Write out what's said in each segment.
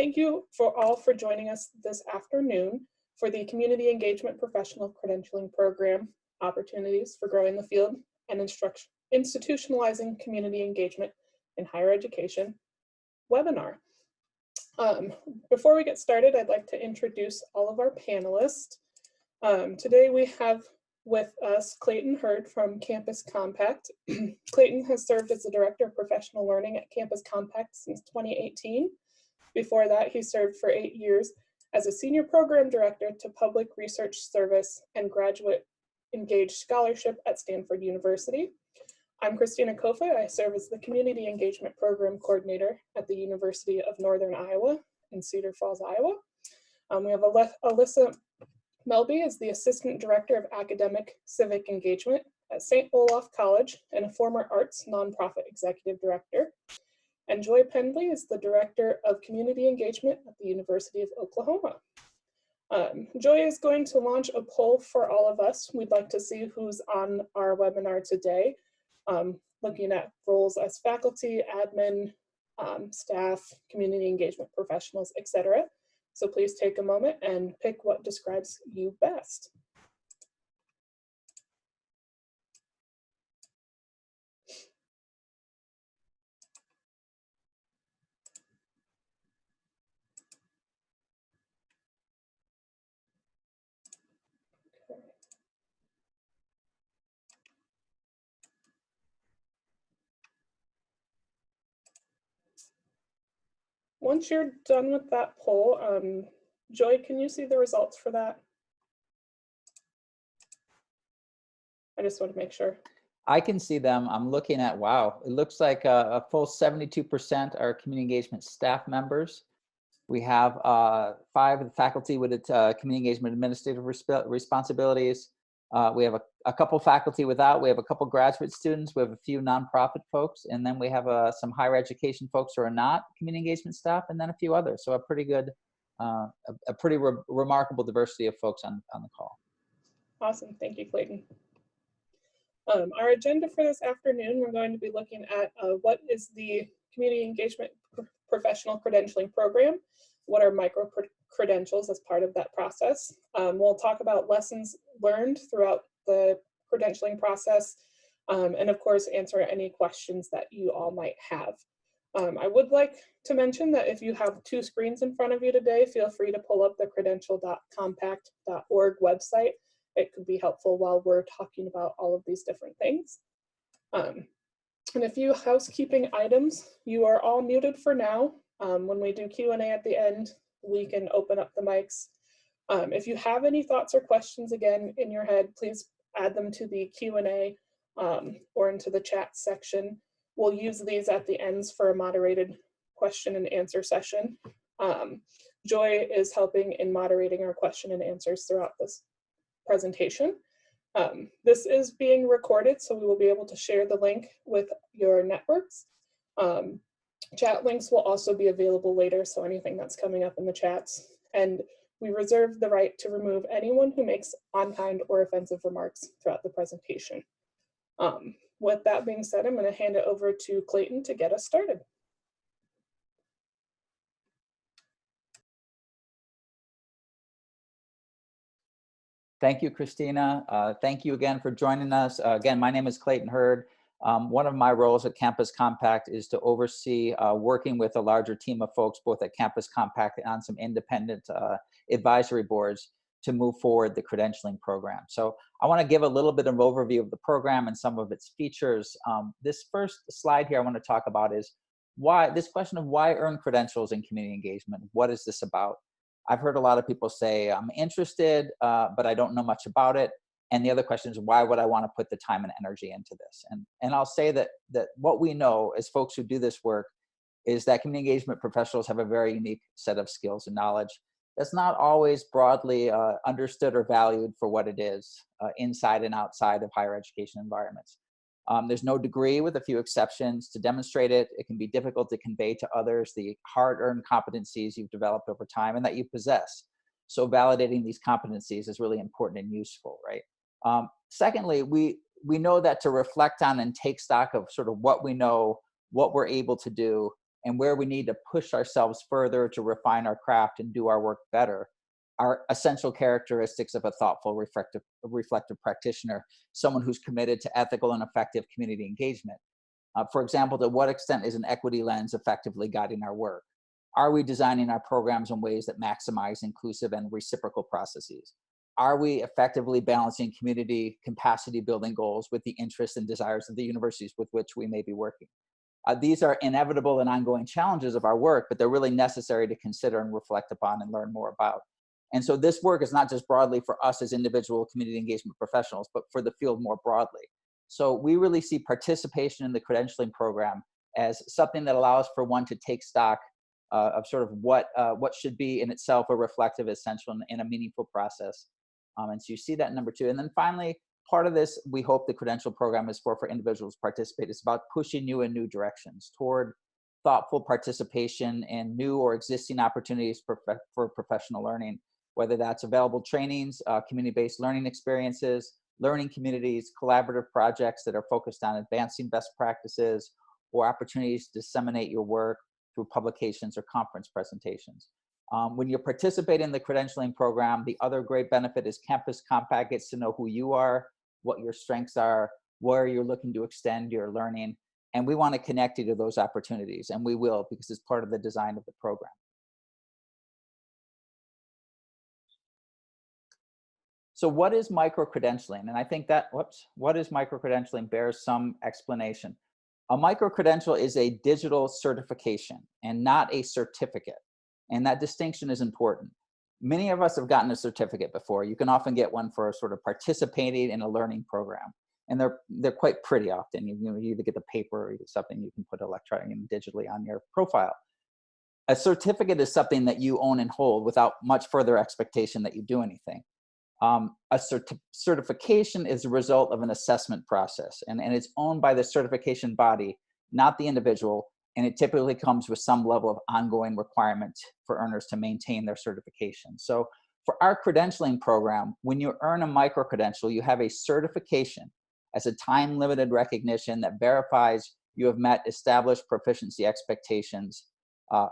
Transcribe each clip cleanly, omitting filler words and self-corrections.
Thank you for all for joining us this afternoon for the Community Engagement Professional Credentialing Program, Opportunities for Growing the Field and Institutionalizing Community Engagement in Higher Education webinar. Before we get started, I'd like to introduce all of our panelists. Today we have with us Clayton Hurd from Campus Compact. Clayton has served as the Director of Professional Learning at Campus Compact since 2018. Before that, he served for 8 years as a Senior Program Director to Public Research Service and Graduate Engaged Scholarship at Stanford University. I'm Kristina Kofoot. I serve as the Community Engagement Program Coordinator at the University of Northern Iowa in Cedar Falls, Iowa. We have Alyssa Melby is the Assistant Director of Academic Civic Engagement at St. Olaf College and a former arts nonprofit executive director. And Joy Pendley is the Director of Community Engagement at the University of Oklahoma. Joy is going to launch a poll for all of us. We'd like to see who's on our webinar today, looking at roles as faculty, admin, staff, community engagement professionals, etc. So please take a moment and pick what describes you best. Once you're done with that poll, Joy, can you see the results for that? I just want to make sure. I can see them. I'm looking at, wow, it looks like a full 72% are community engagement staff members. We have 5 of the faculty with community engagement administrative responsibilities. We have a couple faculty without, we have a couple graduate students, we have a few nonprofit folks, and then we have some higher education folks who are not community engagement staff, and then a few others. So a pretty good, a pretty remarkable diversity of folks on the call. Awesome, thank you, Clayton. Our agenda for this afternoon, we're going to be looking at what is the Community Engagement Professional Credentialing Program, what are micro-credentials as part of that process. We'll talk about lessons learned throughout the credentialing process, and of course answer any questions that you all might have. I would like to mention that if you have 2 screens in front of you today, feel free to pull up the credential.compact.org website. It could be helpful while we're talking about all of these different things. And a few housekeeping items. You are all muted for now. When we do Q&A at the end, we can open up the mics. If you have any thoughts or questions again in your head, please add them to the Q&A or into the chat section. We'll use these at the ends for a moderated question and answer session. Joy is helping in moderating our question and answers throughout this presentation. This is being recorded, so we will be able to share the link with your networks. Chat links will also be available later, so anything that's coming up in the chats. And we reserve the right to remove anyone who makes unkind or offensive remarks throughout the presentation. With that being said, I'm going to hand it over to Clayton to get us started. Thank you, Kristina. Thank you again for joining us. Again, my name is Clayton Hurd. One of my roles at Campus Compact is to oversee working with a larger team of folks, both at Campus Compact and on some independent advisory boards to move forward the credentialing program. So I want to give a little bit of an overview of the program and some of its features. This first slide here I want to talk about is this question of why earn credentials in community engagement. What is this about? I've heard a lot of people say, I'm interested, but I don't know much about it. And the other question is, why would I want to put the time and energy into this? And I'll say that what we know as folks who do this work is that community engagement professionals have a very unique set of skills and knowledge that's not always broadly understood or valued for what it is inside and outside of higher education environments. There's no degree, with a few exceptions, to demonstrate it. It can be difficult to convey to others the hard-earned competencies you've developed over time and that you possess. So validating these competencies is really important and useful, right? Secondly, we know that to reflect on and take stock of sort of what we know, what we're able to do, and where we need to push ourselves further to refine our craft and do our work better are essential characteristics of a thoughtful, reflective practitioner, someone who's committed to ethical and effective community engagement. For example, to what extent is an equity lens effectively guiding our work? Are we designing our programs in ways that maximize inclusive and reciprocal processes? Are we effectively balancing community capacity building goals with the interests and desires of the universities with which we may be working? These are inevitable and ongoing challenges of our work, but they're really necessary to consider and reflect upon and learn more about. And so this work is not just broadly for us as individual community engagement professionals, but for the field more broadly. So we really see participation in the credentialing program as something that allows for one to take stock of sort of what should be in itself a reflective, essential, and a meaningful process. And so you see that in number 2. And then finally, part of this, we hope the credential program is for individuals to participate. It's about pushing you in new directions toward thoughtful participation in new or existing opportunities for professional learning, whether that's available trainings, community-based learning experiences, learning communities, collaborative projects that are focused on advancing best practices, or opportunities to disseminate your work through publications or conference presentations. When you participate in the credentialing program, the other great benefit is Campus Compact gets to know who you are, what your strengths are, where you're looking to extend your learning, and we want to connect you to those opportunities, and we will, because it's part of the design of the program. So what is micro-credentialing? And I think that, what is micro-credentialing bears some explanation. A micro-credential is a digital certification and not a certificate. And that distinction is important. Many of us have gotten a certificate before. You can often get one for sort of participating in a learning program. And they're quite pretty often. You either get the paper or you get something you can put electronically and digitally on your profile. A certificate is something that you own and hold without much further expectation that you do anything. A certification is a result of an assessment process, and it's owned by the certification body, not the individual, and it typically comes with some level of ongoing requirement for earners to maintain their certification. So for our credentialing program, when you earn a micro-credential, you have a certification as a time-limited recognition that verifies you have met established proficiency expectations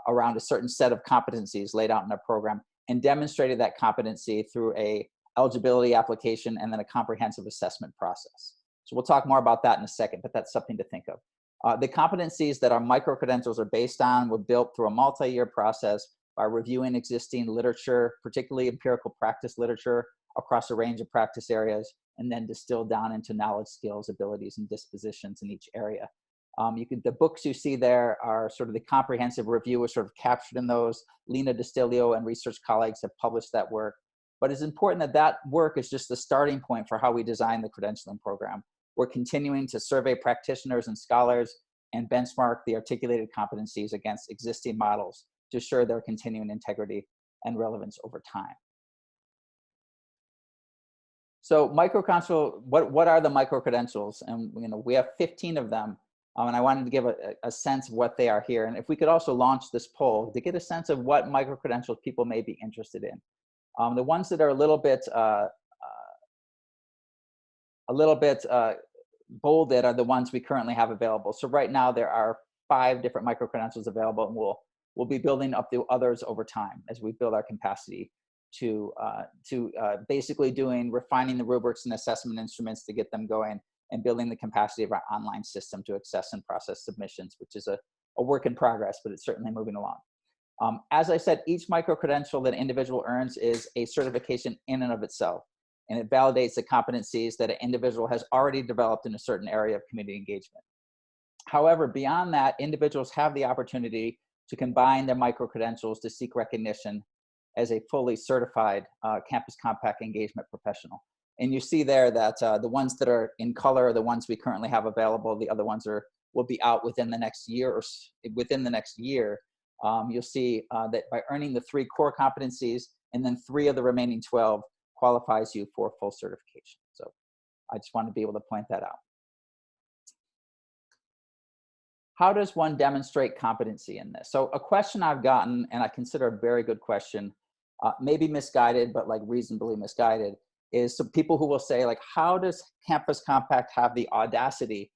around a certain set of competencies laid out in our program, and demonstrated that competency through a eligibility application and then a comprehensive assessment process. So we'll talk more about that in a second, but that's something to think of. The competencies that our micro-credentials are based on were built through a multi-year process by reviewing existing literature, particularly empirical practice literature across a range of practice areas, and then distilled down into knowledge, skills, abilities, and dispositions in each area. The books you see there are sort of the comprehensive review is sort of captured in those. Lena Distilio and research colleagues have published that work. But it's important that that work is just the starting point for how we design the credentialing program. We're continuing to survey practitioners and scholars and benchmark the articulated competencies against existing models to ensure their continuing integrity and relevance over time. So micro-credential, what are the micro-credentials? And we have 15 of them. And I wanted to give a sense of what they are here. And if we could also launch this poll to get a sense of what micro-credentials people may be interested in. The ones that are a little bit bolded are the ones we currently have available. So right now there are 5 different micro-credentials available, and we'll be building up the others over time as we build our capacity to basically refining the rubrics and assessment instruments to get them going, and building the capacity of our online system to access and process submissions, which is a work in progress, but it's certainly moving along. As I said, each micro-credential that an individual earns is a certification in and of itself, and it validates the competencies that an individual has already developed in a certain area of community engagement. However, beyond that, individuals have the opportunity to combine their micro-credentials to seek recognition as a fully certified Campus Compact engagement professional. And you see there that the ones that are in color are the ones we currently have available. The other ones will be out within the next year. You'll see that by earning the 3 core competencies and then 3 of the remaining 12 qualifies you for full certification. So I just want to be able to point that out. How does one demonstrate competency in this? So a question I've gotten, and I consider a very good question, maybe misguided, but like reasonably misguided, is some people who will say, like, how does Campus Compact have the audacity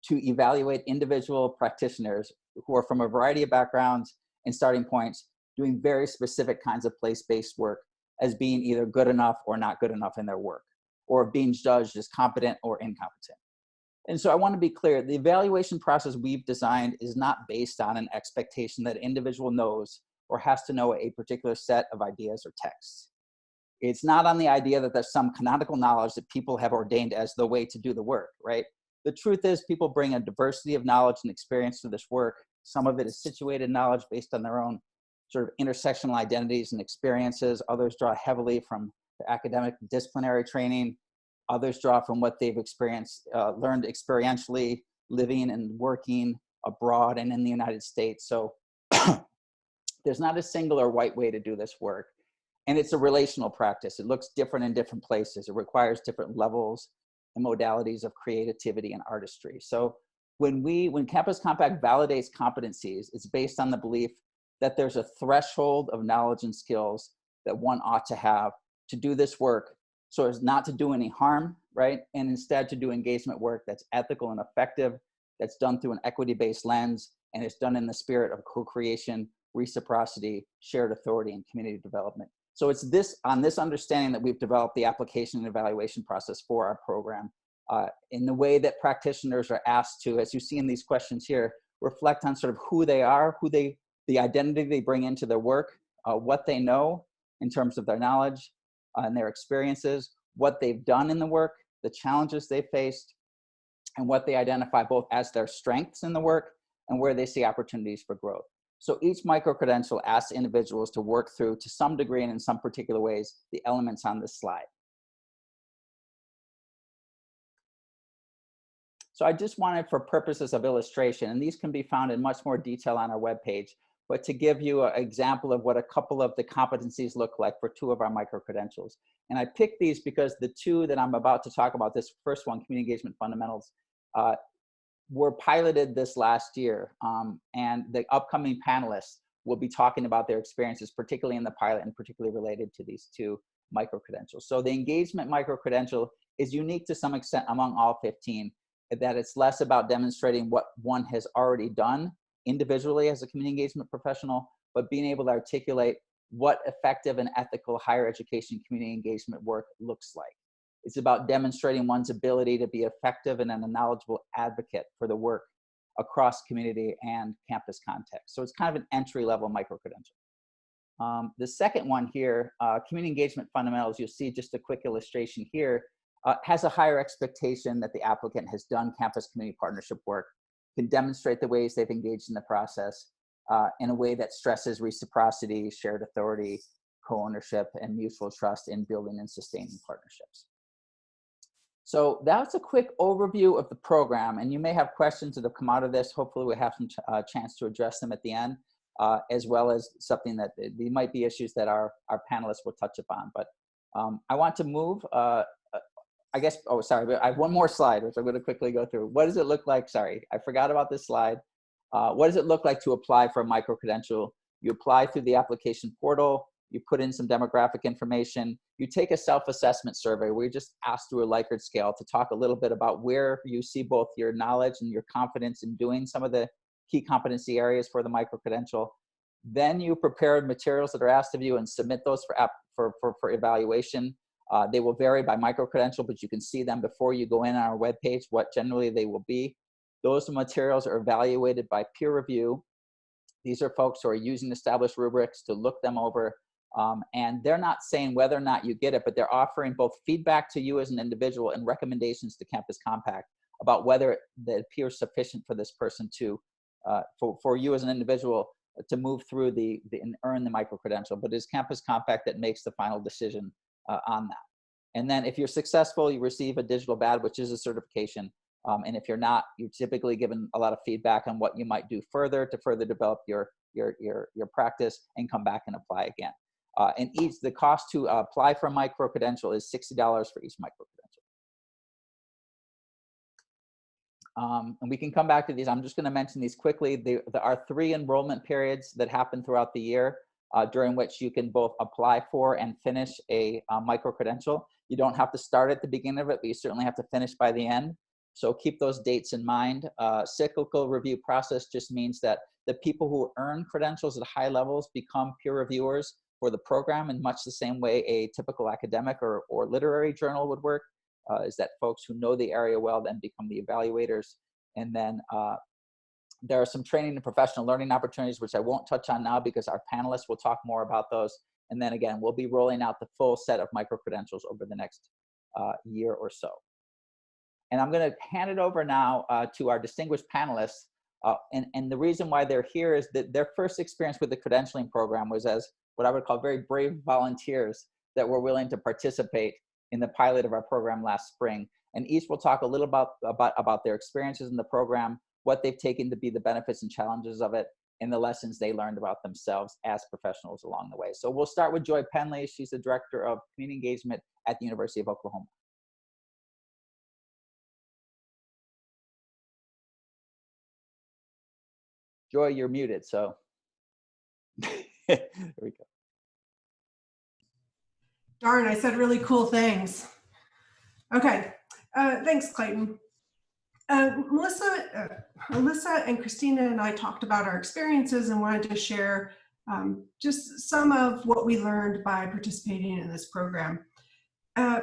to evaluate individual practitioners who are from a variety of backgrounds and starting points, doing very specific kinds of place-based work as being either good enough or not good enough in their work, or being judged as competent or incompetent. And so I want to be clear, the evaluation process we've designed is not based on an expectation that an individual knows or has to know a particular set of ideas or texts. It's not on the idea that there's some canonical knowledge that people have ordained as the way to do the work, right? The truth is people bring a diversity of knowledge and experience to this work. Some of it is situated knowledge based on their own sort of intersectional identities and experiences. Others draw heavily from the academic disciplinary training. Others draw from what they've experienced, learned experientially, living and working abroad and in the United States. So there's not a single or white way to do this work. And it's a relational practice. It looks different in different places. It requires different levels and modalities of creativity and artistry. So when Campus Compact validates competencies, it's based on the belief that there's a threshold of knowledge and skills that one ought to have to do this work so as not to do any harm, right? And instead to do engagement work that's ethical and effective, that's done through an equity-based lens, and it's done in the spirit of co-creation, reciprocity, shared authority, and community development. So it's on this understanding that we've developed the application and evaluation process for our program in the way that practitioners are asked to, as you see in these questions here, reflect on sort of who they are, the identity they bring into their work, what they know in terms of their knowledge and their experiences, what they've done in the work, the challenges they faced, and what they identify both as their strengths in the work and where they see opportunities for growth. So each micro-credential asks individuals to work through, to some degree and in some particular ways, the elements on this slide. So I just wanted, for purposes of illustration, and these can be found in much more detail on our webpage, but to give you an example of what a couple of the competencies look like for two of our micro-credentials. And I picked these because the two that I'm about to talk about, this first one, Community Engagement Fundamentals, were piloted this last year. And the upcoming panelists will be talking about their experiences, particularly in the pilot and particularly related to these two micro-credentials. So the engagement micro-credential is unique to some extent among all 15, that it's less about demonstrating what one has already done individually as a community engagement professional, but being able to articulate what effective and ethical higher education community engagement work looks like. It's about demonstrating one's ability to be effective and a knowledgeable advocate for the work across community and campus context. So it's kind of an entry-level micro-credential. The second one here, Community Engagement Fundamentals, you'll see just a quick illustration here, has a higher expectation that the applicant has done campus community partnership work, can demonstrate the ways they've engaged in the process in a way that stresses reciprocity, shared authority, co-ownership, and mutual trust in building and sustaining partnerships. So that's a quick overview of the program, and you may have questions that have come out of this. Hopefully we'll have some chance to address them at the end, as well as something that there might be issues that our panelists will touch upon. But I want to move, I guess, oh, sorry, but I have one more slide, which I'm going to quickly go through. What does it look like? Sorry, I forgot about this slide. What does it look like to apply for a micro-credential? You apply through the application portal. You put in some demographic information. You take a self-assessment survey where you just ask through a Likert scale to talk a little bit about where you see both your knowledge and your confidence in doing some of the key competency areas for the micro-credential. Then you prepare materials that are asked of you and submit those for evaluation. They will vary by micro-credential, but you can see them before you go in on our webpage, what generally they will be. Those materials are evaluated by peer review. These are folks who are using established rubrics to look them over. And they're not saying whether or not you get it, but they're offering both feedback to you as an individual and recommendations to Campus Compact about whether it appears sufficient for this person to, for you as an individual to move through and earn the micro-credential. But it's Campus Compact that makes the final decision on that. And then if you're successful, you receive a digital badge, which is a certification. And if you're not, you're typically given a lot of feedback on what you might do further to further develop your practice and come back and apply again. And the cost to apply for a micro-credential is $60 for each micro-credential. And we can come back to these. I'm just going to mention these quickly. There are 3 enrollment periods that happen throughout the year during which you can both apply for and finish a micro-credential. You don't have to start at the beginning of it, but you certainly have to finish by the end. So keep those dates in mind. Cyclical review process just means that the people who earn credentials at high levels become peer reviewers for the program in much the same way a typical academic or literary journal would work, is that folks who know the area well then become the evaluators. And then there are some training and professional learning opportunities, which I won't touch on now because our panelists will talk more about those. And then again, we'll be rolling out the full set of micro-credentials over the next year or so. And I'm going to hand it over now to our distinguished panelists. And the reason why they're here is that their first experience with the credentialing program was as what I would call very brave volunteers that were willing to participate in the pilot of our program last spring. And each will talk a little about their experiences in the program, what they've taken to be the benefits and challenges of it, and the lessons they learned about themselves as professionals along the way. So we'll start with Joy Pendley. She's the Director of Community Engagement at the University of Oklahoma. Joy, you're muted, so. There we go. Darn, I said really cool things. Okay, thanks, Clayton. Alyssa and Kristina and I talked about our experiences and wanted to share just some of what we learned by participating in this program.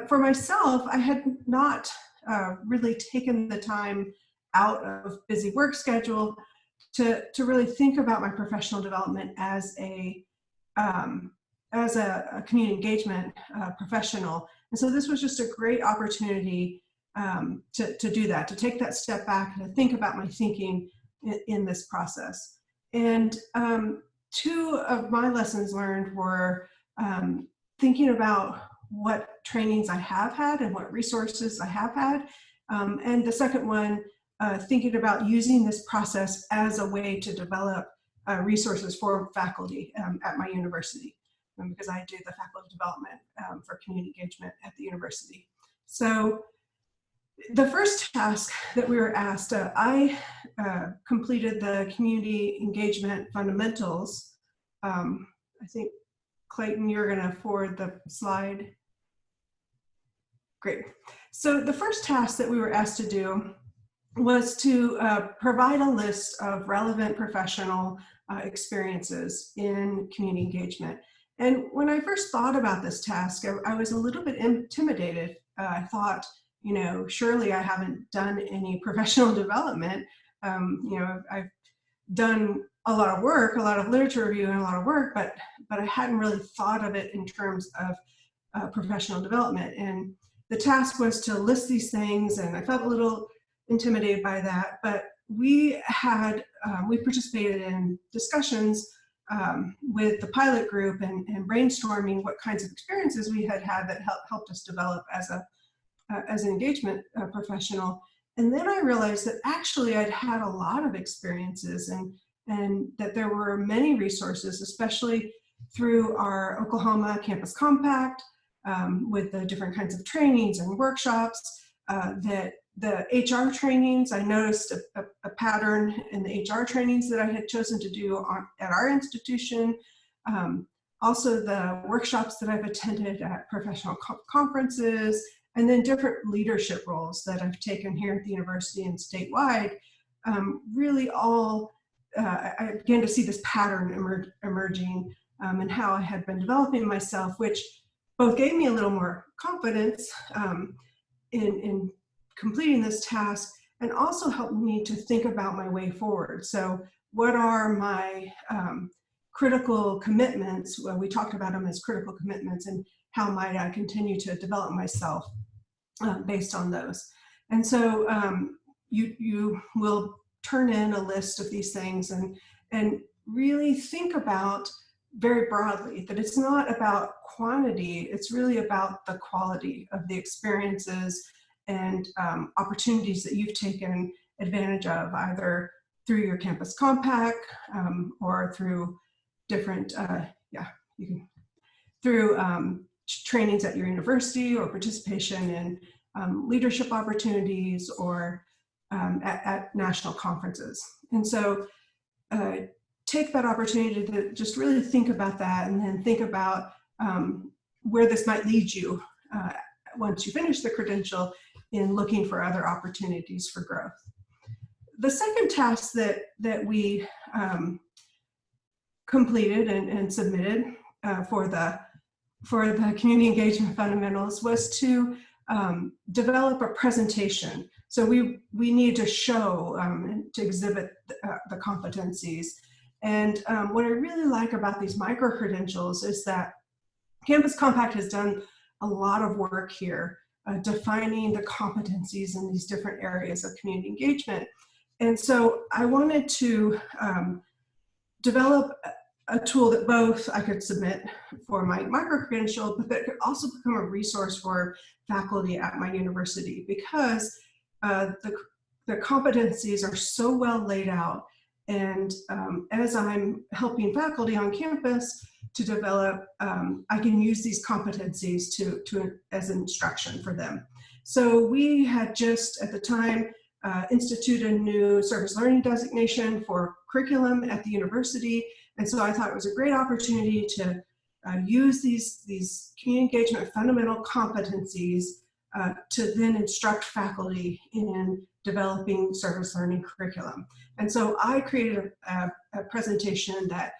For myself, I had not really taken the time out of busy work schedule to really think about my professional development as a community engagement professional. And so this was just a great opportunity to do that, to take that step back and to think about my thinking in this process. And two of my lessons learned were thinking about what trainings I have had and what resources I have had. And the second one, thinking about using this process as a way to develop resources for faculty at my university, because I do the faculty development for community engagement at the university. So the first task that we were asked, I completed the community engagement fundamentals. I think, Clayton, you're going to forward the slide. Great. So the first task that we were asked to do was to provide a list of relevant professional experiences in community engagement. And when I first thought about this task, I was a little bit intimidated. I thought, you know, surely I haven't done any professional development. You know, I've done a lot of work, a lot of literature review and a lot of work, but I hadn't really thought of it in terms of professional development. And the task was to list these things, and I felt a little intimidated by that, but we participated in discussions with the pilot group and brainstorming what kinds of experiences we had that helped us develop as an engagement professional. And then I realized that actually I'd had a lot of experiences and that there were many resources, especially through our Oklahoma Campus Compact, with the different kinds of trainings and workshops, that the HR trainings, I noticed a pattern in the HR trainings that I had chosen to do at our institution. Also the workshops that I've attended at professional conferences, and then different leadership roles that I've taken here at the university and statewide. Really all, I began to see this pattern emerging and how I had been developing myself, which both gave me a little more confidence in completing this task, and also helped me to think about my way forward. So what are my critical commitments? Well, we talked about them as critical commitments, and how might I continue to develop myself based on those. And so you will turn in a list of these things and really think about very broadly that it's not about quantity, it's really about the quality of the experiences and opportunities that you've taken advantage of, either through your campus compact or through different, through trainings at your university, or participation in leadership opportunities, or at national conferences. And so take that opportunity to just really think about that, and then think about where this might lead you once you finish the credential, in looking for other opportunities for growth. The second task that we completed and submitted for the community engagement fundamentals was to develop a presentation. So we need to show to exhibit the competencies. And what I really like about these micro-credentials is that Campus Compact has done a lot of work here defining the competencies in these different areas of community engagement. And so I wanted to develop a tool that both I could submit for my micro-credential, but that could also become a resource for faculty at my university, because the competencies are so well laid out. And as I'm helping faculty on campus to develop, I can use these competencies as instruction for them. So we had just at the time instituted a new service learning designation for curriculum at the university. And so I thought it was a great opportunity to use these community engagement fundamental competencies to then instruct faculty in developing service learning curriculum. And so I created a presentation that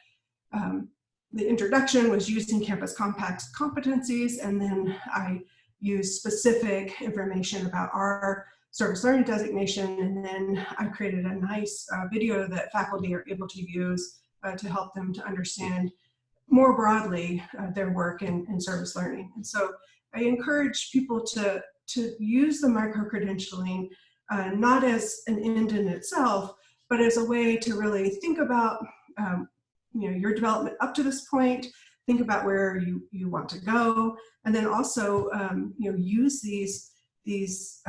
the introduction was using Campus Compact's competencies, and then I used specific information about our service learning designation, and then I created a nice video that faculty are able to use to help them to understand more broadly their work in service learning. And so I encourage people to use the micro-credentialing not as an end in itself, but as a way to really think about your development up to this point, think about where you want to go, and then also use these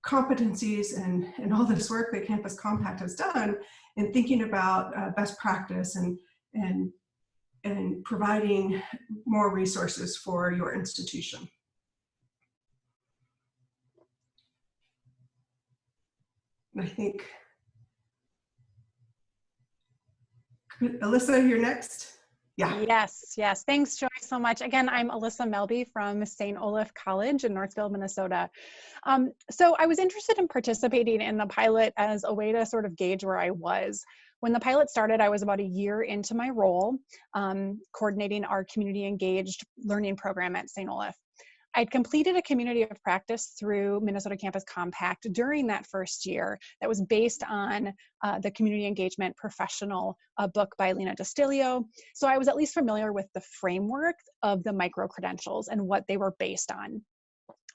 competencies and all this work that Campus Compact has done in thinking about best practice and providing more resources for your institution. And I think, Alyssa, you're next. Yeah. Yes. Thanks, Joy, so much. Again, I'm Alyssa Melby from St. Olaf College in Northfield, Minnesota. So I was interested in participating in the pilot as a way to sort of gauge where I was. When the pilot started, I was about a year into my role, coordinating our community engaged learning program at St. Olaf. I'd completed a community of practice through Minnesota Campus Compact during that first year that was based on the community engagement professional book by Lena Distilio. So I was at least familiar with the framework of the micro-credentials and what they were based on.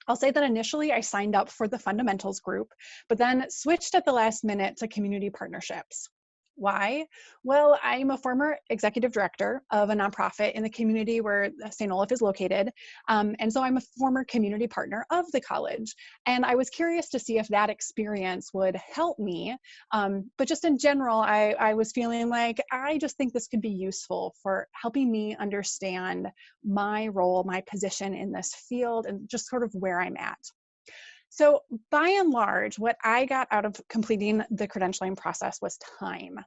I'll say that initially I signed up for the fundamentals group, but then switched at the last minute to community partnerships. Why? Well, I'm a former executive director of a nonprofit in the community where St. Olaf is located. And so I'm a former community partner of the college. And I was curious to see if that experience would help me. But just in general, I was feeling like I just think this could be useful for helping me understand my role, my position in this field, and just sort of where I'm at. So by and large, what I got out of completing the credentialing process was time.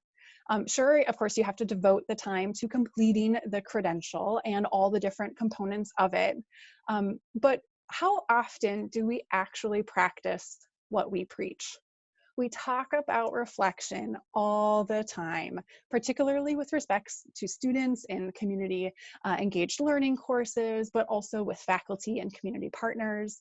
Sure, of course, you have to devote the time to completing the credential and all the different components of it. But how often do we actually practice what we preach? We talk about reflection all the time, particularly with respects to students in community engaged learning courses, but also with faculty and community partners.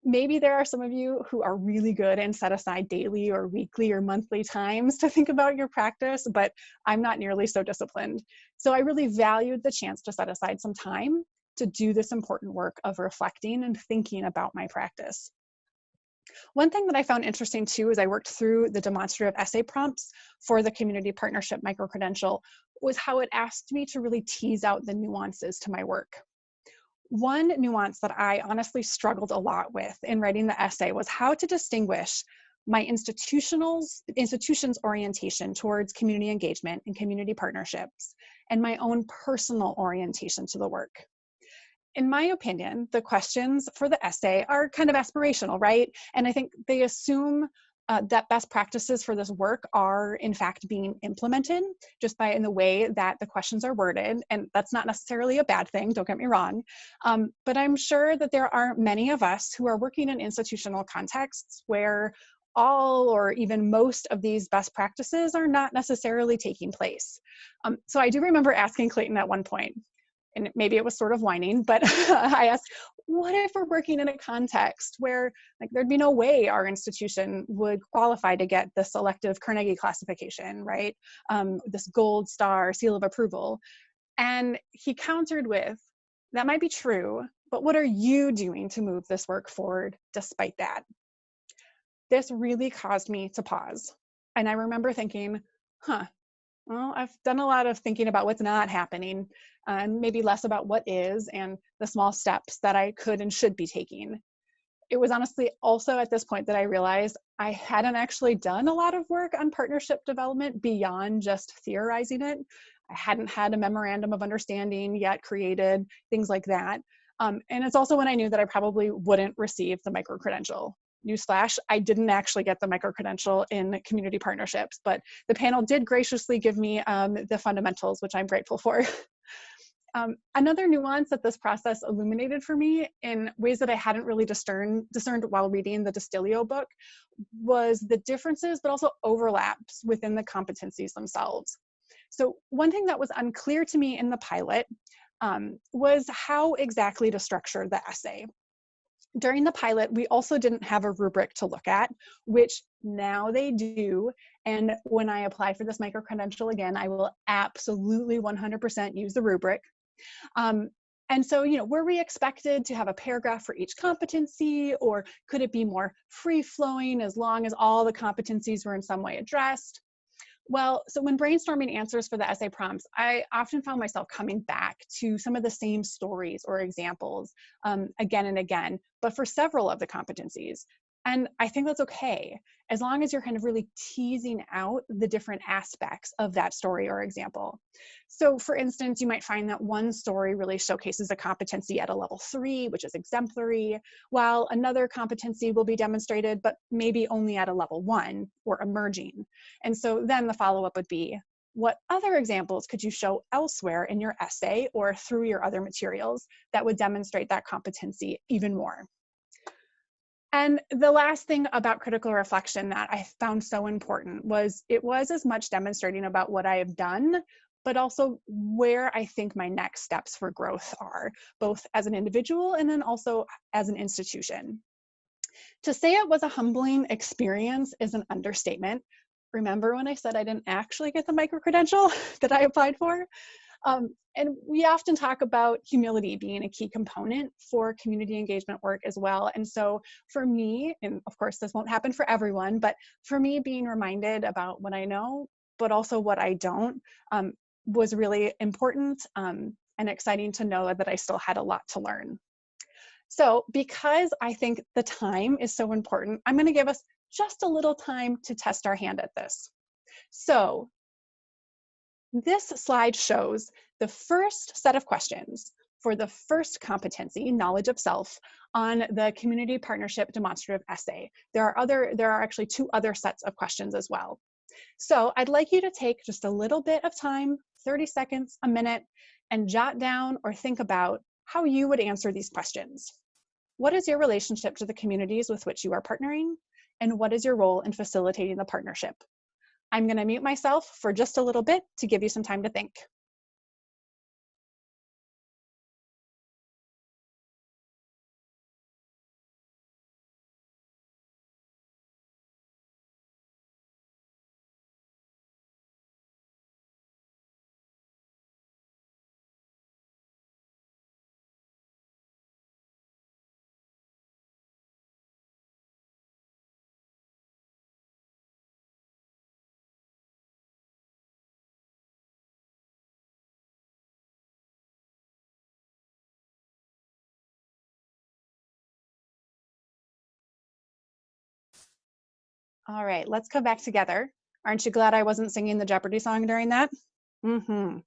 Maybe there are some of you who are really good and set aside daily or weekly or monthly times to think about your practice, but I'm not nearly so disciplined. So I really valued the chance to set aside some time to do this important work of reflecting and thinking about my practice. One thing that I found interesting too, as I worked through the demonstrative essay prompts for the community partnership micro-credential, was how it asked me to really tease out the nuances to my work. One nuance that I honestly struggled a lot with in writing the essay was how to distinguish my institution's orientation towards community engagement and community partnerships and my own personal orientation to the work. In my opinion, the questions for the essay are kind of aspirational, right? And I think they assume that best practices for this work are in fact being implemented just by in the way that the questions are worded. And that's not necessarily a bad thing, don't get me wrong. But I'm sure that there are many of us who are working in institutional contexts where all or even most of these best practices are not necessarily taking place. So I do remember asking Clayton at one point, and maybe it was sort of whining, but I asked, what if we're working in a context where like there'd be no way our institution would qualify to get the selective Carnegie classification, right? This gold star seal of approval. And he countered with, that might be true, but what are you doing to move this work forward despite that? This really caused me to pause. And I remember thinking, well, I've done a lot of thinking about what's not happening and maybe less about what is and the small steps that I could and should be taking. It was honestly also at this point that I realized I hadn't actually done a lot of work on partnership development beyond just theorizing it. I hadn't had a memorandum of understanding yet created, things like that. And it's also when I knew that I probably wouldn't receive the micro-credential. Newsflash, I didn't actually get the micro-credential in community partnerships, but the panel did graciously give me the fundamentals, which I'm grateful for. Another nuance that this process illuminated for me in ways that I hadn't really discerned while reading the Distilio book was the differences, but also overlaps within the competencies themselves. So one thing that was unclear to me in the pilot was how exactly to structure the essay. During the pilot, we also didn't have a rubric to look at, which now they do. And when I apply for this micro-credential again, I will absolutely 100% use the rubric. And so, were we expected to have a paragraph for each competency, or could it be more free-flowing as long as all the competencies were in some way addressed? Well, so when brainstorming answers for the essay prompts, I often found myself coming back to some of the same stories or examples again and again, but for several of the competencies. And I think that's okay, as long as you're kind of really teasing out the different aspects of that story or example. So for instance, you might find that one story really showcases a competency at a level 3, which is exemplary, while another competency will be demonstrated, but maybe only at a level 1 or emerging. And so then the follow-up would be, what other examples could you show elsewhere in your essay or through your other materials that would demonstrate that competency even more? And the last thing about critical reflection that I found so important was it was as much demonstrating about what I have done, but also where I think my next steps for growth are, both as an individual and then also as an institution. To say it was a humbling experience is an understatement. Remember when I said I didn't actually get the micro-credential that I applied for? And we often talk about humility being a key component for community engagement work as well. And so for me, and of course this won't happen for everyone, but for me, being reminded about what I know, but also what I don't, was really important and exciting to know that I still had a lot to learn. So because I think the time is so important, I'm going to give us just a little time to test our hand at this. So this slide shows the first set of questions for the first competency, knowledge of self, on the community partnership demonstrative essay. There are actually 2 other sets of questions as well. So I'd like you to take just a little bit of time, 30 seconds, a minute, and jot down or think about how you would answer these questions. What is your relationship to the communities with which you are partnering? And what is your role in facilitating the partnership? I'm going to mute myself for just a little bit to give you some time to think. All right, let's come back together. Aren't you glad I wasn't singing the Jeopardy song during that? Mm-hmm.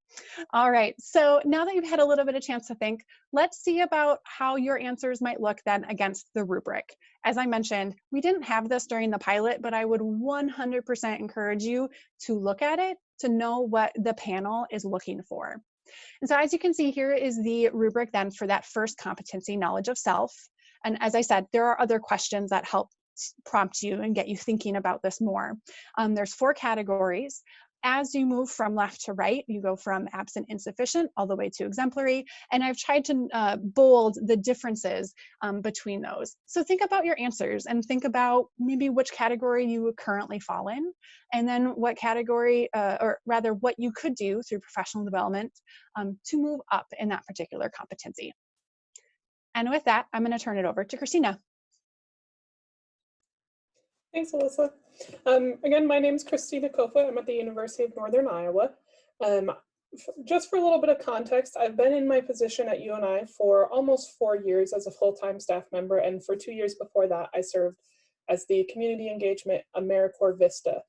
All right. So now that you've had a little bit of chance to think, let's see about how your answers might look then against the rubric. As I mentioned, we didn't have this during the pilot, but I would 100% encourage you to look at it to know what the panel is looking for. And so as you can see, here is the rubric then for that first competency, knowledge of self. And as I said, there are other questions that help prompt you and get you thinking about this more. There's 4 categories. As you move from left to right, you go from absent, insufficient, all the way to exemplary. And I've tried to bold the differences between those. So think about your answers and think about maybe which category you currently fall in, and then what category, or rather what you could do through professional development to move up in that particular competency. And with that, I'm going to turn it over to Kristina. Thanks, Alyssa. Again, my name is Kristina Kofoot. I'm at the University of Northern Iowa. Just for a little bit of context, I've been in my position at UNI for almost 4 years as a full-time staff member, and for 2 years before that, I served as the Community Engagement AmeriCorps Vista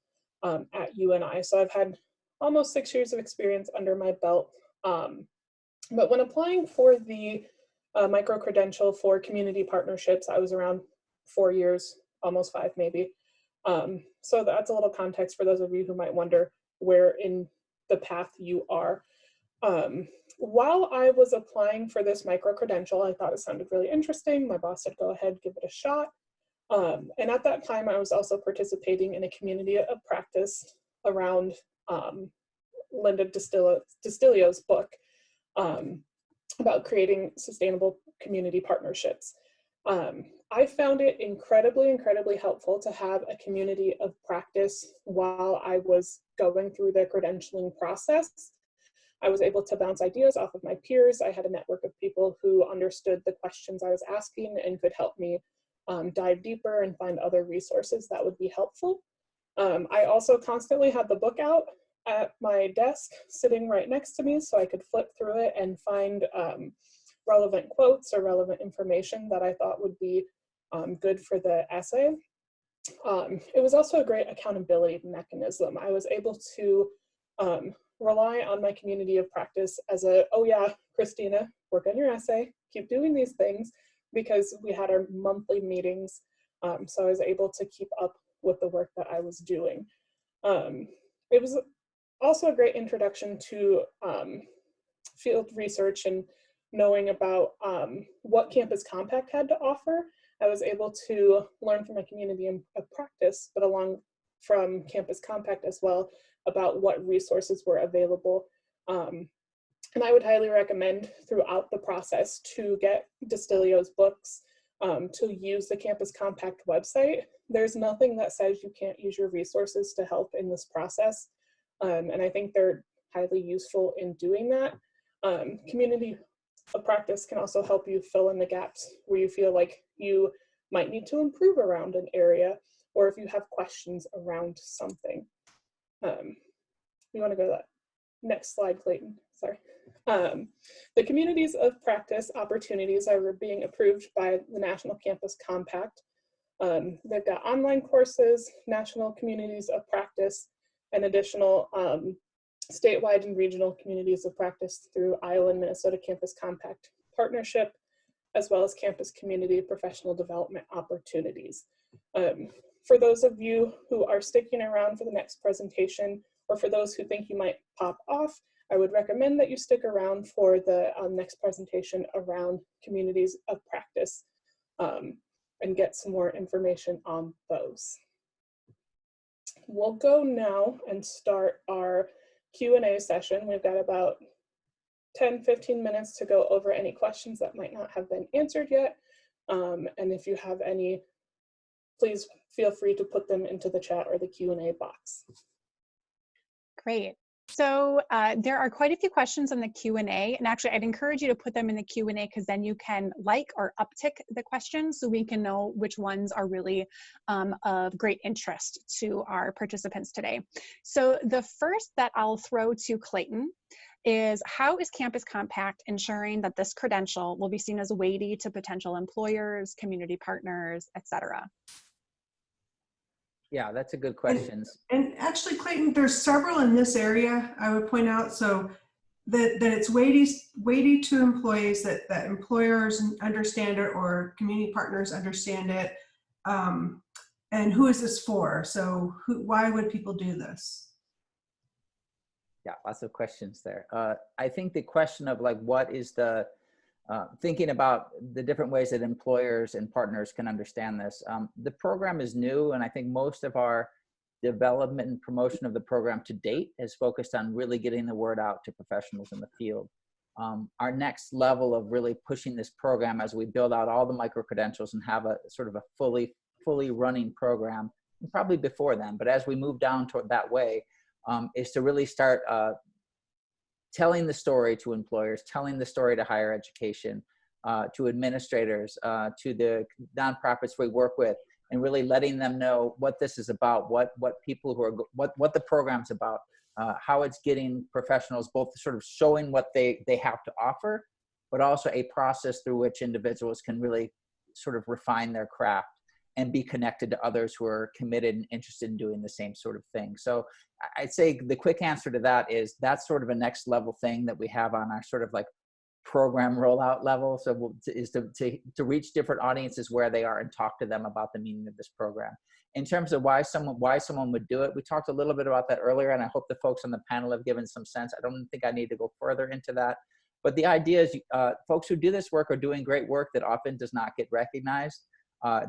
at UNI. So I've had almost 6 years of experience under my belt. But when applying for the micro-credential for community partnerships, I was around 4 years, almost 5 maybe. So that's a little context for those of you who might wonder where in the path you are. While I was applying for this micro-credential, I thought it sounded really interesting. My boss said, go ahead, give it a shot. And at that time, I was also participating in a community of practice around Linda Distilio's book about creating sustainable community partnerships. I found it incredibly helpful to have a community of practice while I was going through the credentialing process. I was able to bounce ideas off of my peers. I had a network of people who understood the questions I was asking and could help me dive deeper and find other resources that would be helpful. I also constantly had the book out at my desk sitting right next to me so I could flip through it and find relevant quotes or relevant information that I thought would be good for the essay. It was also a great accountability mechanism. I was able to rely on my community of practice as oh yeah, Kristina, work on your essay, keep doing these things, because we had our monthly meetings. So I was able to keep up with the work that I was doing. It was also a great introduction to field research and knowing about what Campus Compact had to offer. I was able to learn from a community of practice, but along from Campus Compact as well, about what resources were available. And I would highly recommend throughout the process to get Distilio's books, to use the Campus Compact website. There's nothing that says you can't use your resources to help in this process. And I think they're highly useful in doing that. Community of practice can also help you fill in the gaps where you feel like you might need to improve around an area, or if you have questions around something. You want to go to that next slide, Clayton? Sorry. The communities of practice opportunities are being approved by the National Campus Compact. They've got online courses, national communities of practice, and additional statewide and regional communities of practice through Iowa and Minnesota Campus Compact partnership, as well as campus community professional development opportunities. For those of you who are sticking around for the next presentation, or for those who think you might pop off, I would recommend that you stick around for the next presentation around communities of practice and get some more information on those. We'll go now and start our Q&A session. We've got about 10-15 minutes to go over any questions that might not have been answered yet. And if you have any, please feel free to put them into the chat or the Q&A box. Great. So there are quite a few questions in the Q&A, and actually I'd encourage you to put them in the Q&A because then you can like or uptick the questions so we can know which ones are really of great interest to our participants today. So the first that I'll throw to Clayton is, how is Campus Compact ensuring that this credential will be seen as weighty to potential employers, community partners, etc.? Yeah, that's a good question. And actually, Clayton, there's several in this area I would point out. So that it's weighty to employees, that employers understand it or community partners understand it. And who is this for? So why would people do this? Yeah, lots of questions there. I think the question of like, what is the, thinking about the different ways that employers and partners can understand this. The program is new, and I think most of our development and promotion of the program to date has focused on really getting the word out to professionals in the field. Our next level of really pushing this program as we build out all the micro-credentials and have a sort of a fully running program, and probably before then, but as we move down toward that way, is to really start telling the story to employers, telling the story to higher education, to administrators, to the nonprofits we work with, and really letting them know what this is about, what people who are, what the program's about, how it's getting professionals both sort of showing what they have to offer, but also a process through which individuals can really sort of refine their craft and be connected to others who are committed and interested in doing the same sort of thing. So I'd say the quick answer to that is that's sort of a next level thing that we have on our sort of like program rollout level. So is to reach different audiences where they are and talk to them about the meaning of this program. In terms of why someone would do it, we talked a little bit about that earlier, and I hope the folks on the panel have given some sense. I don't think I need to go further into that. But the idea is folks who do this work are doing great work that often does not get recognized.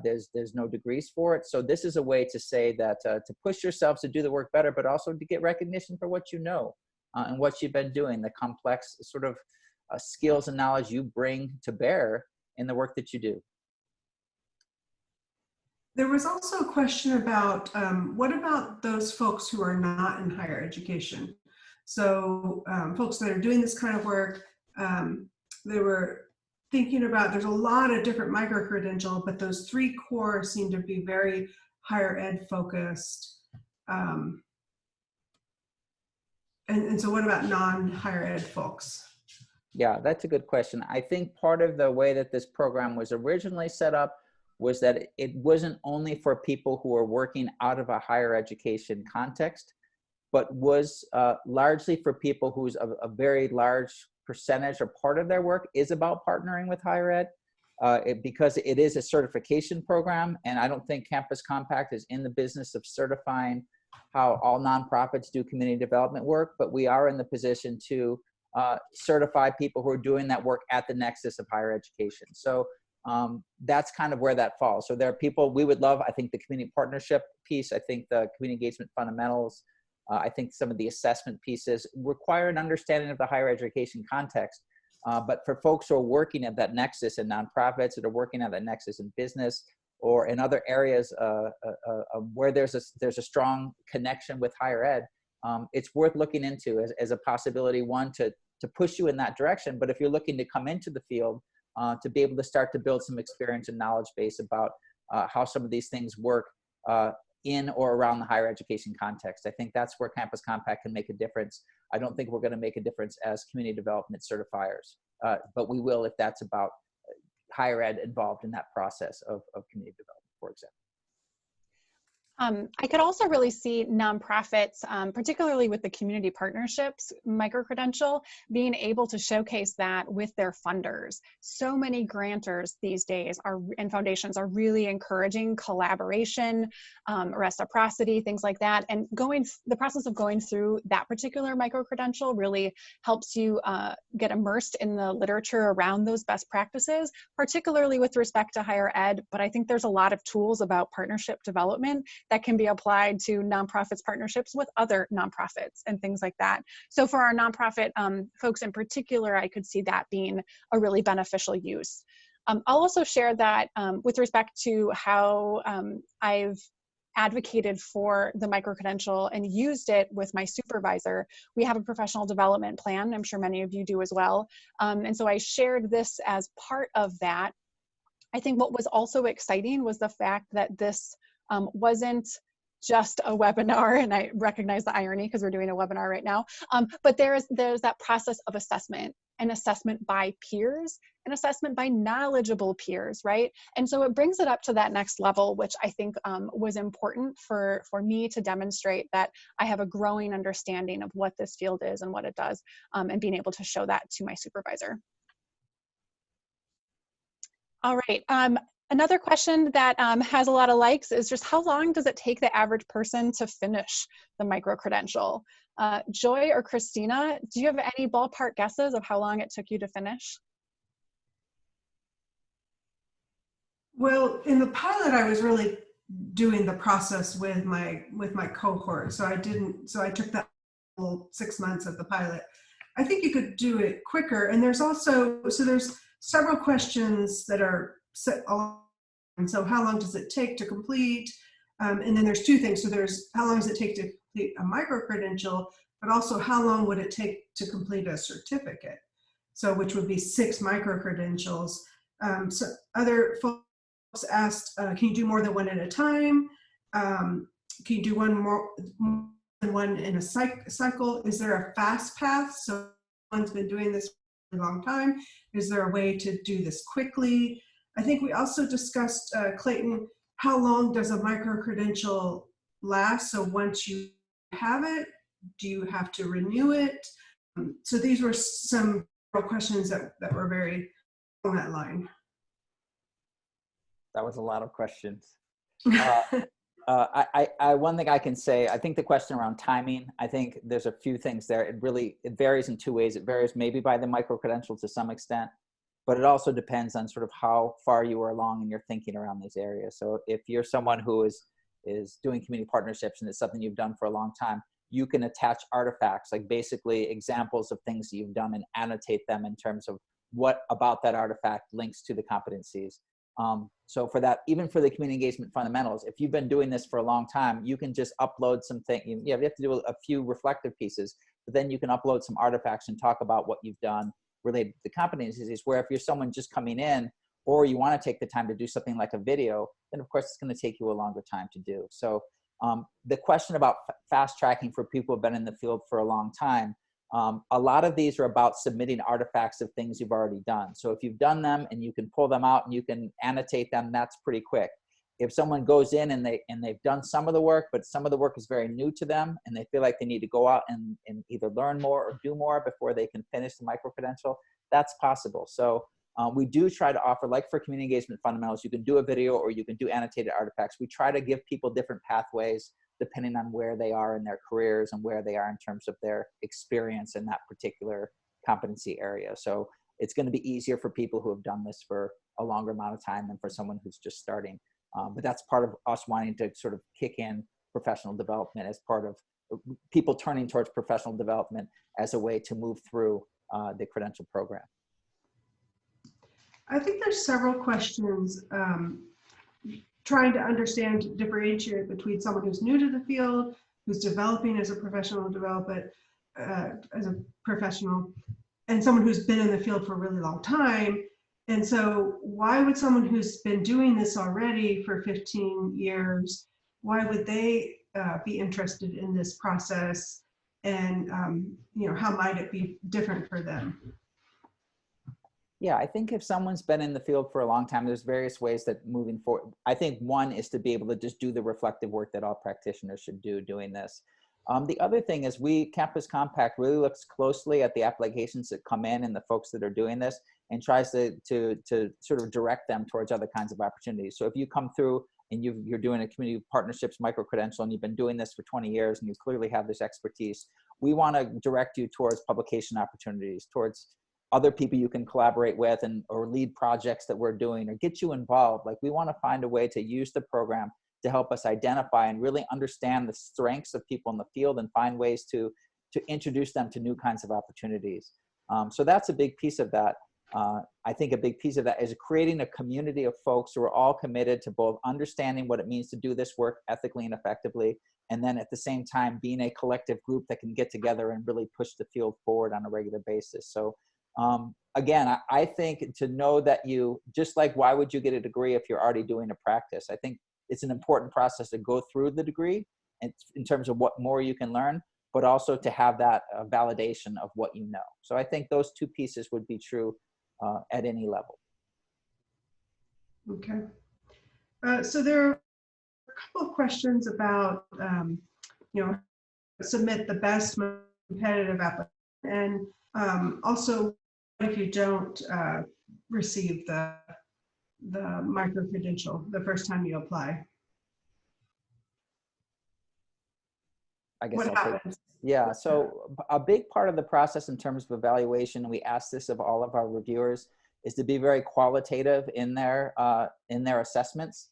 There's no degrees for it. So this is a way to say that to push yourselves to do the work better, but also to get recognition for what you know and what you've been doing, the complex sort of skills and knowledge you bring to bear in the work that you do. There was also a question about what about those folks who are not in higher education? So folks that are doing this kind of work, they were thinking about, there's a lot of different micro-credential, but those three core seem to be very higher ed focused. And so what about non-higher ed folks? Yeah, that's a good question. I think part of the way that this program was originally set up was that it wasn't only for people who are working out of a higher education context, but was largely for people who's a very large percentage or part of their work is about partnering with higher ed, because it is a certification program, and I don't think Campus Compact is in the business of certifying how all nonprofits do community development work, but we are in the position to certify people who are doing that work at the nexus of higher education. So that's kind of where that falls. So there are people we would love, I think the community partnership piece, I think the community engagement fundamentals, I think some of the assessment pieces require an understanding of the higher education context. But for folks who are working at that nexus in nonprofits, that are working at that nexus in business or in other areas where there's a strong connection with higher ed, it's worth looking into as a possibility, one, to push you in that direction. But if you're looking to come into the field, to be able to start to build some experience and knowledge base about how some of these things work in or around the higher education context. I think that's where Campus Compact can make a difference. I don't think we're going to make a difference as community development certifiers, but we will if that's about higher ed involved in that process of community development, for example. I could also really see nonprofits, particularly with the community partnerships, micro-credential, being able to showcase that with their funders. So many grantors these days and foundations are really encouraging collaboration, reciprocity, things like that. And the process of going through that particular micro-credential really helps you get immersed in the literature around those best practices, particularly with respect to higher ed. But I think there's a lot of tools about partnership development that can be applied to nonprofits' partnerships with other nonprofits and things like that. So for our nonprofit folks in particular, I could see that being a really beneficial use. I'll also share that with respect to how I've advocated for the micro-credential and used it with my supervisor. We have a professional development plan. I'm sure many of you do as well. And so I shared this as part of that. I think what was also exciting was the fact that this wasn't just a webinar, and I recognize the irony because we're doing a webinar right now, but there's that process of assessment an assessment by peers, an assessment by knowledgeable peers, right? And so it brings it up to that next level, which I think was important for me to demonstrate that I have a growing understanding of what this field is and what it does, and being able to show that to my supervisor. All right. Another question that has a lot of likes is just how long does it take the average person to finish the micro-credential? Joy or Kristina, do you have any ballpark guesses of how long it took you to finish? Well, in the pilot, I was really doing the process with my cohort. So I took that whole 6 months of the pilot. I think you could do it quicker. And there's several questions that are set along. And so how long does it take to complete? And then there's two things. So there's how long does it take to complete a micro-credential, but also how long would it take to complete a certificate? So which would be 6 micro-credentials. So other folks asked, can you do more than one at a time? Can you do more than one in a cycle? Is there a fast path? So one's been doing this for a long time. Is there a way to do this quickly? I think we also discussed, Clayton, how long does a micro-credential last? So once you have it, do you have to renew it? So these were some questions that were very on that line. That was a lot of questions. One thing I can say, I think the question around timing, I think there's a few things there. It varies in two ways. It varies maybe by the micro-credential to some extent, but it also depends on sort of how far you are along in your thinking around these areas. So if you're someone who is doing community partnerships and it's something you've done for a long time, you can attach artifacts, like basically examples of things that you've done and annotate them in terms of what about that artifact links to the competencies. So for that, even for the community engagement fundamentals, if you've been doing this for a long time, you can just upload something. You have to do a few reflective pieces, but then you can upload some artifacts and talk about what you've done related to the competencies, where if you're someone just coming in or you want to take the time to do something like a video, then of course it's going to take you a longer time to do. So the question about fast tracking for people who have been in the field for a long time, a lot of these are about submitting artifacts of things you've already done. So if you've done them and you can pull them out and you can annotate them, that's pretty quick. If someone goes in and they've done some of the work, but some of the work is very new to them and they feel like they need to go out and either learn more or do more before they can finish the micro-credential, that's possible. So we do try to offer, like for community engagement fundamentals, you can do a video or you can do annotated artifacts. We try to give people different pathways depending on where they are in their careers and where they are in terms of their experience in that particular competency area. So it's going to be easier for people who have done this for a longer amount of time than for someone who's just starting. But that's part of us wanting to sort of kick in professional development as part of people turning towards professional development as a way to move through the credential program. I think there's several questions trying to understand, differentiate between someone who's new to the field, who's developing as a professional and someone who's been in the field for a really long time. And so why would someone who's been doing this already for 15 years, why would they be interested in this process? And how might it be different for them? Yeah, I think if someone's been in the field for a long time, there's various ways that moving forward. I think one is to be able to just do the reflective work that all practitioners should do doing this. The other thing is Campus Compact really looks closely at the applications that come in and the folks that are doing this and tries to sort of direct them towards other kinds of opportunities. So if you come through and you're doing a community partnerships micro-credential and you've been doing this for 20 years and you clearly have this expertise, we want to direct you towards publication opportunities, towards other people you can collaborate with or lead projects that we're doing or get you involved. Like we want to find a way to use the program to help us identify and really understand the strengths of people in the field and find ways to introduce them to new kinds of opportunities. So that's a big piece of that. I think a big piece of that is creating a community of folks who are all committed to both understanding what it means to do this work ethically and effectively, and then at the same time being a collective group that can get together and really push the field forward on a regular basis. So again, I think to know that just like why would you get a degree if you're already doing a practice? I think it's an important process to go through the degree in terms of what more you can learn, but also to have that validation of what you know. So I think those two pieces would be true at any level. Okay. So there are a couple of questions about, you know, submit the best, most competitive application, and also if you don't receive the micro-credential the first time you apply. I guess What I'll happens? take, yeah. So a big part of the process in terms of evaluation, we ask this of all of our reviewers, is to be very qualitative in their assessments.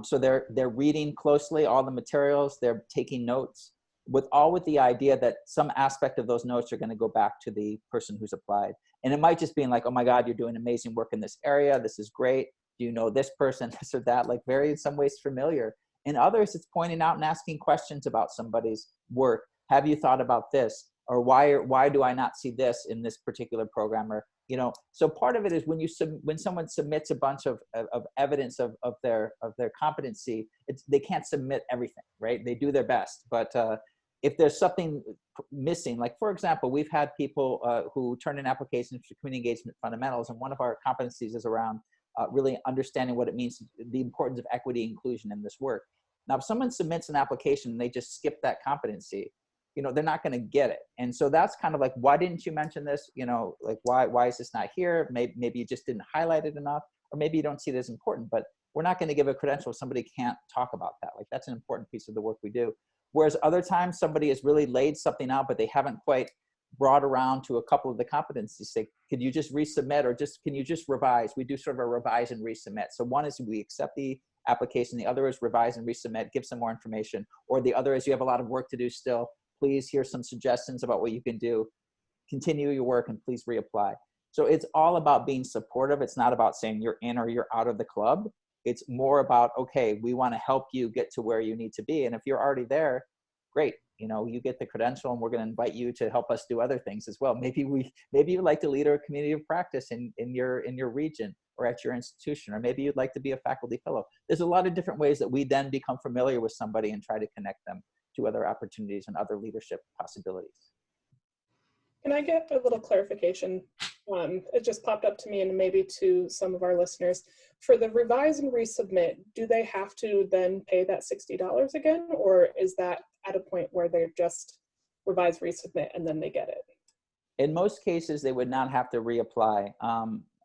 So they're reading closely all the materials, they're taking notes, with the idea that some aspect of those notes are going to go back to the person who's applied. And it might just be like, oh my God, you're doing amazing work in this area. This is great. Do you know this person, this or that? Like very, in some ways, familiar. In others, it's pointing out and asking questions about somebody's work. Have you thought about this? Or why do I not see this in this particular program? Or, you know, so part of it is when someone submits a bunch of evidence of their competency, they can't submit everything, right? They do their best, but if there's something missing, like for example, we've had people who turn in applications for community engagement fundamentals, and one of our competencies is around really understanding what it means, the importance of equity inclusion in this work. Now, if someone submits an application and they just skip that competency, you know, they're not going to get it. And so that's kind of like, why didn't you mention this? You know, like why is this not here? Maybe you just didn't highlight it enough, or maybe you don't see it as important, but we're not going to give a credential if somebody can't talk about that. Like that's an important piece of the work we do. Whereas other times somebody has really laid something out, but they haven't quite brought around to a couple of the competencies. Say, could you just resubmit, or can you just revise? We do sort of a revise and resubmit. So one is we accept the application. The other is revise and resubmit, give some more information. Or the other is you have a lot of work to do still. Please, here's some suggestions about what you can do. Continue your work and please reapply. So it's all about being supportive. It's not about saying you're in or you're out of the club. It's more about, okay, we want to help you get to where you need to be. And if you're already there, great. You know, you get the credential and we're going to invite you to help us do other things as well. Maybe you'd like to lead a community of practice in your region or at your institution, or maybe you'd like to be a faculty fellow. There's a lot of different ways that we then become familiar with somebody and try to connect them to other opportunities and other leadership possibilities. Can I get a little clarification? It just popped up to me and maybe to some of our listeners. For the revise and resubmit, do they have to then pay that $60 again? Or is that at a point where they're just revise, resubmit, and then they get it? In most cases, they would not have to reapply.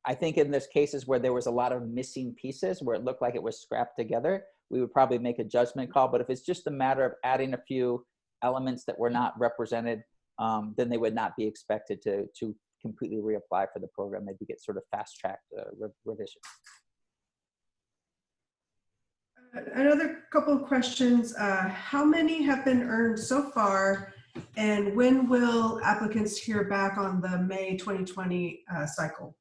I think in those cases where there was a lot of missing pieces, where it looked like it was scrapped together, we would probably make a judgment call. But if it's just a matter of adding a few elements that were not represented, then they would not be expected to completely reapply for the program. They'd get sort of fast-tracked revision. Another couple of questions. How many have been earned so far? And when will applicants hear back on the May 2020 cycle?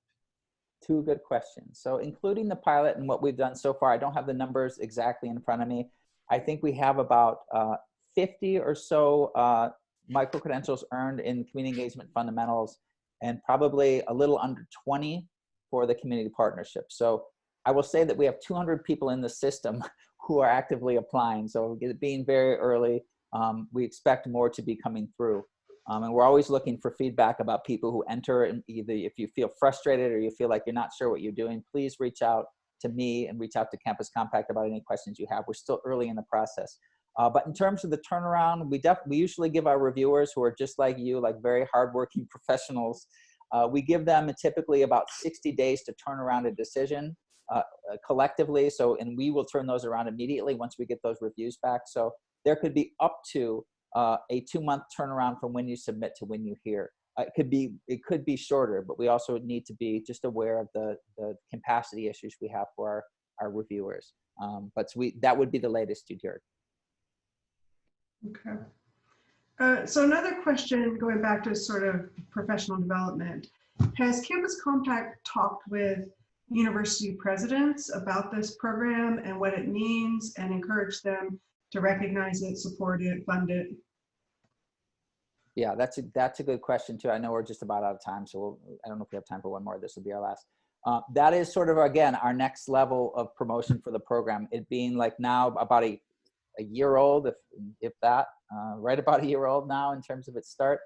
Two good questions. So including the pilot and what we've done so far, I don't have the numbers exactly in front of me. I think we have about 50 or so micro-credentials earned in community engagement fundamentals, and probably a little under 20 for the community partnership. So I will say that we have 200 people in the system who are actively applying. So it being very early, we expect more to be coming through. And we're always looking for feedback about people who enter, and either if you feel frustrated or you feel like you're not sure what you're doing, please reach out to me and reach out to Campus Compact about any questions you have. We're still early in the process. But in terms of the turnaround, we usually give our reviewers, who are just like you, like very hardworking professionals, we give them typically about 60 days to turn around a decision collectively. So, and we will turn those around immediately once we get those reviews back. So there could be up to a 2-month turnaround from when you submit to when you hear. It could be shorter, but we also need to be just aware of the capacity issues we have for our reviewers. But that would be the latest you'd hear. Okay. So another question, going back to sort of professional development, has Campus Compact talked with university presidents about this program and what it means, and encouraged them to recognize it, support it, fund it? Yeah, that's a good question too. I know we're just about out of time, so I don't know if we have time for one more. This will be our last. That is sort of, again, our next level of promotion for the program. It being like now about a a year old, if that, right about a year old now in terms of its start.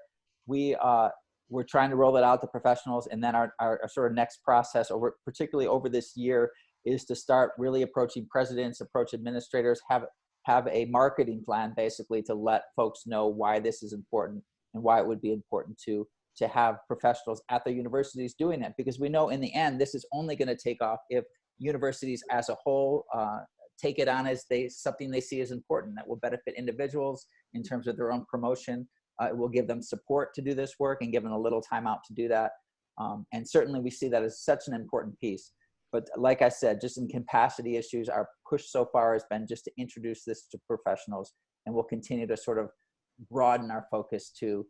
We're trying to roll it out to professionals, and then our sort of next process, particularly over this year, is to start really approaching presidents, approach administrators, have a marketing plan basically to let folks know why this is important and why it would be important to have professionals at the universities doing it, because we know in the end this is only going to take off if universities as a whole take it on as something they see as important that will benefit individuals in terms of their own promotion. It will give them support to do this work and give them a little time out to do that. And certainly we see that as such an important piece. But like I said, just in capacity issues, our push so far has been just to introduce this to professionals, and we'll continue to sort of broaden our focus to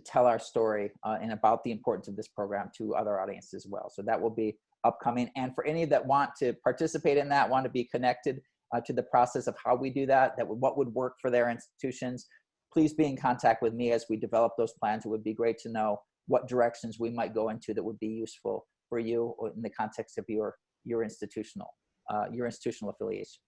tell our story and about the importance of this program to other audiences as well. So that will be upcoming. And for any that want to participate in that, want to be connected to the process of how we do that, what would work for their institutions, please be in contact with me as we develop those plans. It would be great to know what directions we might go into that would be useful for you in the context of your institutional affiliation.